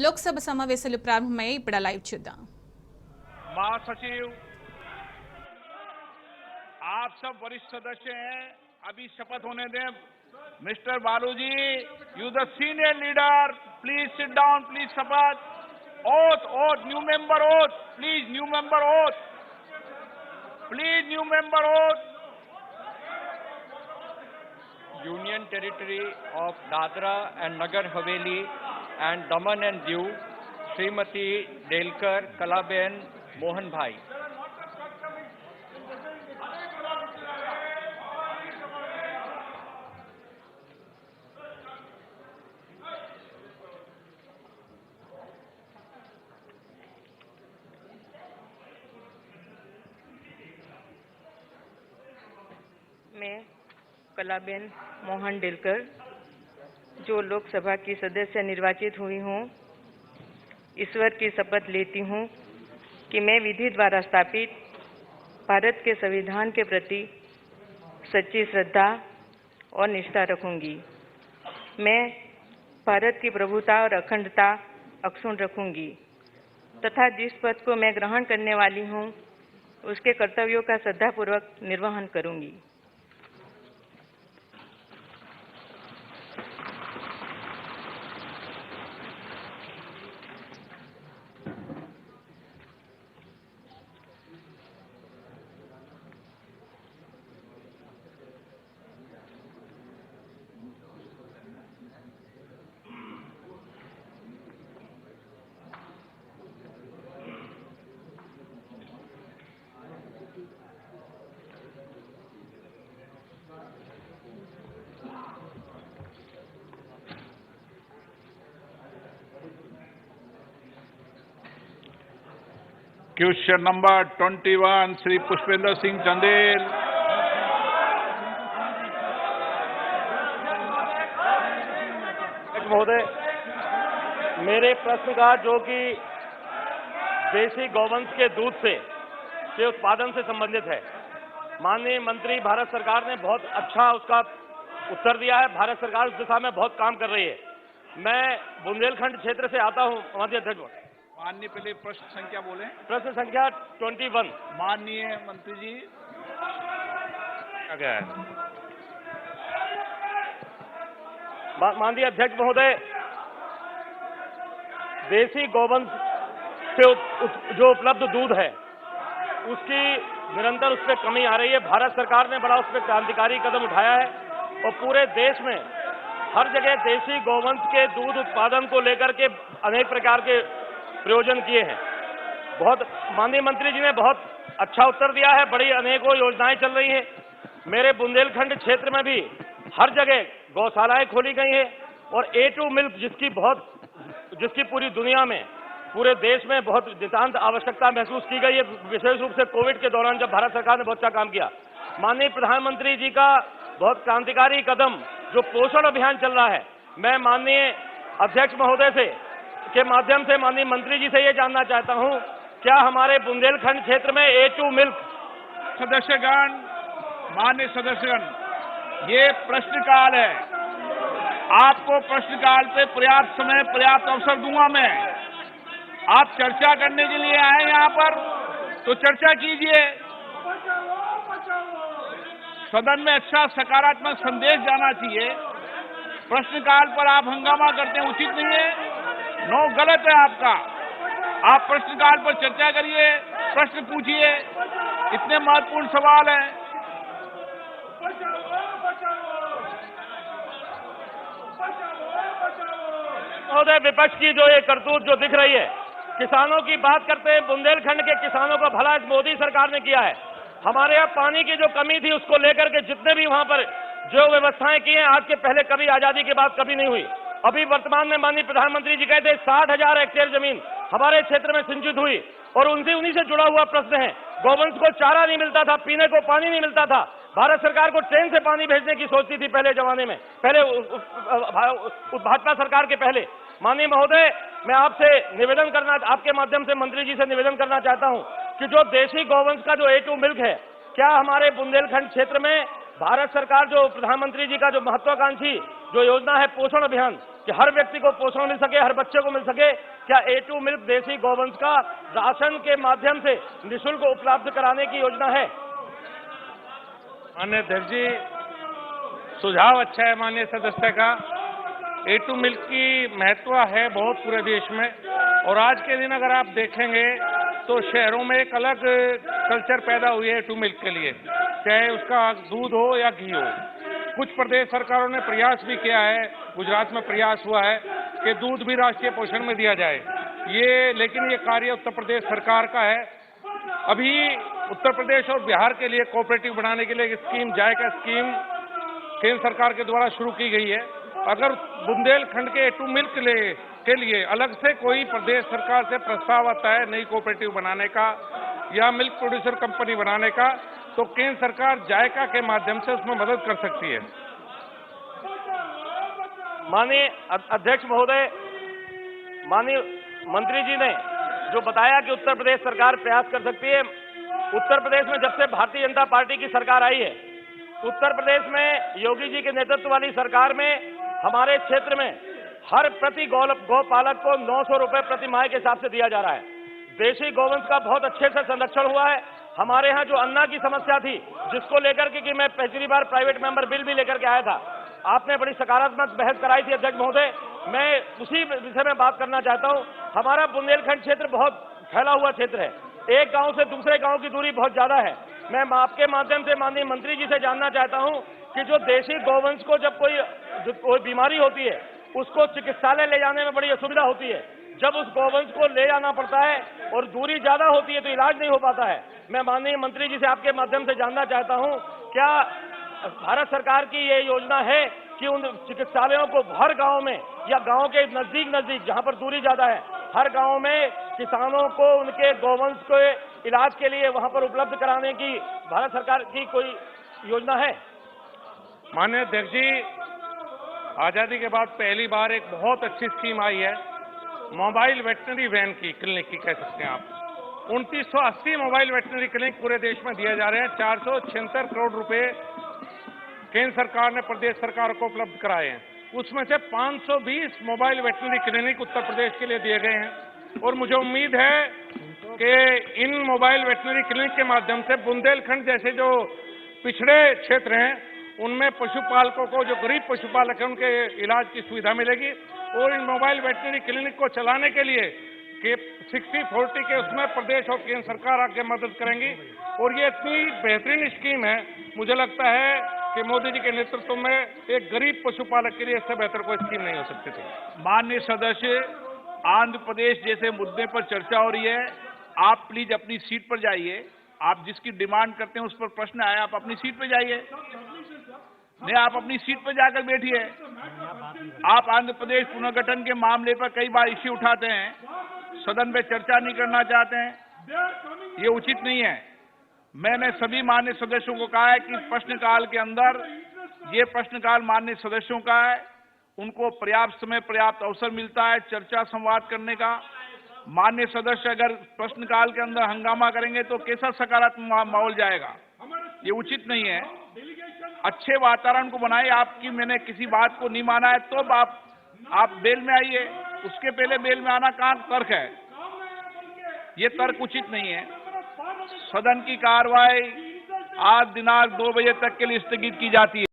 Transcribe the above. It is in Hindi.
లోక్సభ సమావేశాలు ప్రారంభమయ్యాయి. ఇప్పుడు లైవ్ చూద్దాం. महासचिव, आप सब वरिष्ठ सदस्य हैं, अभी शपथ होने दें. Mister Balu ji, you the senior leader, please sit down, please शपथ. Oath, oath, new member oath, please new member oath, please new member oath. Union Territory of Dadra and Nagar Haveli and Daman and Diu, Srimati Delkar Kalaben Mohan Bhai. मैं कलाबेन मोहन डेलकर, जो लोकसभा की सदस्य निर्वाचित हुई हूँ, ईश्वर की शपथ लेती हूँ कि मैं विधि द्वारा स्थापित भारत के संविधान के प्रति सच्ची श्रद्धा और निष्ठा रखूंगी. मैं भारत की प्रभुता और अखंडता अक्षुण्ण रखूंगी तथा जिस पद को मैं ग्रहण करने वाली हूँ उसके कर्तव्यों का श्रद्धापूर्वक निर्वहन करूंगी. Question number 21, Shri Pushpendra Singh Chandel. महोदय, मेरे प्रश्न का जो कि देसी गौवंश के दूध के उत्पादन से संबंधित है, माननीय मंत्री भारत सरकार ने बहुत अच्छा उसका उत्तर दिया है. भारत सरकार उस दिशा में बहुत काम कर रही है. मैं बुंदेलखंड क्षेत्र से आता हूं. माननीय अध्यक्ष, माननीय पहले प्रश्न संख्या बोले. प्रश्न संख्या 21. माननीय मंत्री जी, क्या है? माननीय अध्यक्ष महोदय, देसी गौवंश से जो उपलब्ध दूध है उसकी निरंतर उस पर कमी आ रही है. भारत सरकार ने बड़ा उस पर क्रांतिकारी कदम उठाया है और पूरे देश में हर जगह देसी गौवंश के दूध उत्पादन को लेकर के अनेक प्रकार के प्रयोजन किए हैं. बहुत माननीय मंत्री जी ने बहुत अच्छा उत्तर दिया है. बड़ी अनेकों योजनाएं चल रही हैं. मेरे बुंदेलखंड क्षेत्र में भी हर जगह गौशालाएं खोली गई हैं और A2 मिल्क जिसकी पूरी दुनिया में, पूरे देश में बहुत नितांत आवश्यकता महसूस की गई है, विशेष रूप से कोविड के दौरान जब भारत सरकार ने बहुत अच्छा काम किया. माननीय प्रधानमंत्री जी का बहुत क्रांतिकारी कदम जो पोषण अभियान चल रहा है, मैं माननीय अध्यक्ष महोदय से के माध्यम से माननीय मंत्री जी से ये जानना चाहता हूं, क्या हमारे बुंदेलखंड क्षेत्र में A2 मिल्क. सदस्यगण, माननीय सदस्यगण, ये प्रश्नकाल है. आपको प्रश्नकाल पे पर्याप्त समय, पर्याप्त अवसर दूंगा मैं. आप चर्चा करने के लिए आए यहाँ पर, तो चर्चा कीजिए. सदन में अच्छा सकारात्मक संदेश जाना चाहिए. प्रश्नकाल पर आप हंगामा करते हैं, उचित नहीं है. नो, गलत है आपका. आप प्रश्नकाल पर चर्चा करिए, प्रश्न पूछिए. इतने महत्वपूर्ण सवाल है. महोदय, विपक्ष की जो ये करतूत जो दिख रही है, किसानों की बात करते हैं. बुंदेलखंड के किसानों का भला इस मोदी सरकार ने किया है. हमारे यहाँ पानी की जो कमी थी उसको लेकर के जितने भी वहां पर जो व्यवस्थाएं की हैं, आज के पहले कभी, आजादी के बाद कभी नहीं हुई. अभी वर्तमान में माननीय प्रधानमंत्री जी कहते 60,000 हेक्टेयर जमीन हमारे क्षेत्र में सिंचित हुई और उन्हीं से जुड़ा हुआ प्रश्न है. गौवंश को चारा नहीं मिलता था, पीने को पानी नहीं मिलता था. भारत सरकार को ट्रेन से पानी भेजने की सोचती थी पहले जमाने में, पहले भाजपा सरकार के पहले. माननीय महोदय, मैं आपसे निवेदन करना, आपके माध्यम से मंत्री जी से निवेदन करना चाहता हूं कि जो देशी गौवंश का जो A2 मिल्क है, क्या हमारे बुंदेलखंड क्षेत्र में भारत सरकार जो प्रधानमंत्री जी का जो महत्वाकांक्षी जो योजना है पोषण अभियान, कि हर व्यक्ति को पोषण मिल सके, हर बच्चे को मिल सके। क्या A2 मिल्क देसी गौवंश का राशन के माध्यम से निःशुल्क उपलब्ध कराने की योजना है? माननीय अध्यक्ष जी, सुझाव अच्छा है माननीय सदस्य का। A2 मिल्क की महत्व है बहुत पूरे देश में, और आज के दिन अगर आप देखेंगे तो शहरों में एक अलग कल्चर पैदा हुई है A2 मिल्क के लिए, चाहे उसका दूध हो या घी हो। कुछ प्रदेश सरकारों ने प्रयास भी किया है, गुजरात में प्रयास हुआ है कि दूध भी राष्ट्रीय पोषण में दिया जाए, लेकिन ये कार्य उत्तर प्रदेश सरकार का है। अभी उत्तर प्रदेश और बिहार के लिए कोऑपरेटिव बनाने के लिए एक स्कीम, जायका स्कीम केंद्र सरकार के द्वारा शुरू की गई है। अगर बुंदेलखंड के A2 मिल्क के लिए अलग से कोई प्रदेश सरकार से प्रस्ताव आता है नई कोऑपरेटिव बनाने का या मिल्क प्रोड्यूसर कंपनी बनाने का, तो केंद्र सरकार जायका के माध्यम से उसमें मदद कर सकती है। माननीय अध्यक्ष महोदय, माननीय मंत्री जी ने जो बताया कि उत्तर प्रदेश सरकार प्रयास कर सकती है, उत्तर प्रदेश में जब से भारतीय जनता पार्टी की सरकार आई है, उत्तर प्रदेश में योगी जी के नेतृत्व वाली सरकार में हमारे क्षेत्र में हर प्रति गौपालक को 900 रुपए प्रति माह के हिसाब से दिया जा रहा है। देशी गौवंश का बहुत अच्छे से संरक्षण हुआ है। हमारे यहाँ जो अन्ना की समस्या थी, जिसको लेकर के कि मैं पिछली बार प्राइवेट मेंबर बिल भी लेकर के आया था, आपने बड़ी सकारात्मक बहस कराई थी अध्यक्ष महोदय। मैं उसी विषय में बात करना चाहता हूँ। हमारा बुंदेलखंड क्षेत्र बहुत फैला हुआ क्षेत्र है, एक गांव से दूसरे गांव की दूरी बहुत ज्यादा है। मैं आपके माध्यम से माननीय मंत्री जी से जानना चाहता हूं कि जो देशी गौवंश को जब कोई बीमारी होती है, उसको चिकित्सालय ले जाने में बड़ी असुविधा होती है। जब उस गौवंश को ले जाना पड़ता है और दूरी ज्यादा होती है तो इलाज नहीं हो पाता है। मैं माननीय मंत्री जी से आपके माध्यम से जानना चाहता हूं, क्या भारत सरकार की ये योजना है कि उन चिकित्सालयों को हर गांव में या गांव के नजदीक जहां पर दूरी ज्यादा है, हर गांव में किसानों को उनके गौवंश के इलाज के लिए वहां पर उपलब्ध कराने की भारत सरकार की कोई योजना है? माननीय अध्यक्ष जी, आजादी के बाद पहली बार एक बहुत अच्छी स्कीम आई है, मोबाइल वेटनरी वैन की, क्लिनिक की कह सकते हैं आप। 2980 मोबाइल वेटनरी क्लिनिक पूरे देश में दिए जा रहे हैं। 476 करोड़ रुपए केंद्र सरकार ने प्रदेश सरकार को उपलब्ध कराए हैं। उसमें से 520 mobile veterinary clinic Uttar Pradesh के लिए दिए गए हैं, और मुझे उम्मीद है कि इन मोबाइल वेटनरी क्लिनिक के माध्यम से बुंदेलखंड जैसे जो पिछड़े क्षेत्र हैं, उनमें पशुपालकों को, जो गरीब पशुपालक हैं, उनके इलाज की सुविधा मिलेगी। और इन मोबाइल वेटनरी क्लिनिक को चलाने के लिए कि 60-40 के उसमें प्रदेश और केंद्र सरकार आगे मदद करेंगी। और ये इतनी बेहतरीन स्कीम है, मुझे लगता है कि मोदी जी के नेतृत्व में एक गरीब पशुपालक के लिए इससे बेहतर कोई स्कीम नहीं हो सकती थी। माननीय सदस्य, आंध्र प्रदेश जैसे मुद्दे पर चर्चा हो रही है, आप प्लीज अपनी सीट पर जाइए। आप जिसकी डिमांड करते हैं उस पर प्रश्न आया, आप अपनी सीट पर जाइए। नहीं, आप अपनी सीट पर जाकर बैठिए। आप आंध्र प्रदेश पुनर्गठन के मामले पर कई बार इश्यू उठाते हैं, सदन में चर्चा नहीं करना चाहते हैं, ये उचित नहीं है। मैंने सभी माननीय सदस्यों को कहा है कि प्रश्नकाल के अंदर, ये प्रश्नकाल माननीय सदस्यों का है, उनको पर्याप्त समय, पर्याप्त अवसर मिलता है चर्चा संवाद करने का। माननीय सदस्य अगर प्रश्नकाल के अंदर हंगामा करेंगे तो कैसा सकारात्मक माहौल जाएगा, ये उचित नहीं है। अच्छे वातावरण को बनाए। आपकी मैंने किसी बात को नहीं माना है तो आप बेल में आइए, उसके पहले बेल में आना कहाँ तर्क है? ये तर्क उचित नहीं है। सदन की कार्रवाई आज दिनांक 2 बजे तक के लिए स्थगित की जाती है।